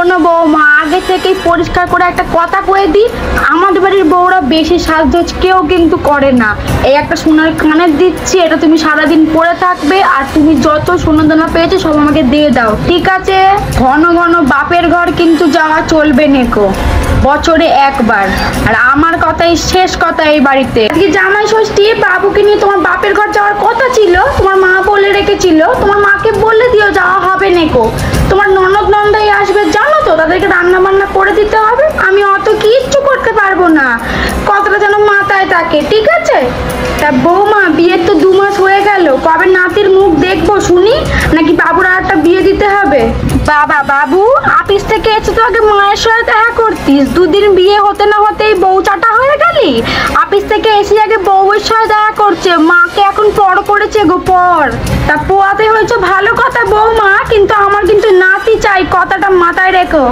শোনো বৌমা, আগে থেকেই পরিষ্কার করে একটা কথা কয়ে দিই, আমাদের বাড়ির বউরা বেশি সাজগোজ কেউ কিন্তু করে না। এই একটা সোনার কানের দিচ্ছি, এটা তুমি সারাদিন পরে থাকবে, আর তুমি যত সোনাদানা পেয়েছো সব আমাকে দিয়ে দাও, ঠিক আছে? ঘন ঘন বাপের ঘর কিন্তু যাওয়া চলবে নেকো, বছরে একবার। আর আমার কথাই শেষ কথা এই বাড়িতে। আজকে জামাই ষষ্ঠী, বাবুকে নিয়ে তোমার বাপের ঘর যাওয়ার কথা ছিল, তোমার মা বলে রেখেছিল। তোমার মাকে বলে দিও যাওয়া হবে নেকো। তোমার ননদ নন্দাই আসবে জানো তো, তাদেরকে রান্না বান্না করে দিতে হবে। আমি অত কিচ্ছু করতে পারবো না, কথাটা যেন মাথায় থাকে, ঠিক আছে? তা বৌমা, বিয়ের তো 2 মাস হয়ে গেল, কবে নাতির মুখ দেখবো শুনি? নাকি বাবুর আর একটা বিয়ে দিতে হবে? বাবা, বাবু অফিস থেকে এসে তো আগে মায়ের সাথে দেখা করতিস, 2 দিন বিয়ে হতে না হতেই বউ চাটা হয়ে গেলি। অফিস থেকে এসে আগে বউয়ের সাথে দেখা করছে, মাকে এখন পর করেছে গো পর। তা পোয়াতে হয়েছে ভালো কথা বৌমা, কিন্তু আমার কিন্তু নাতি চাই, কথাটা মাথায় রেখো।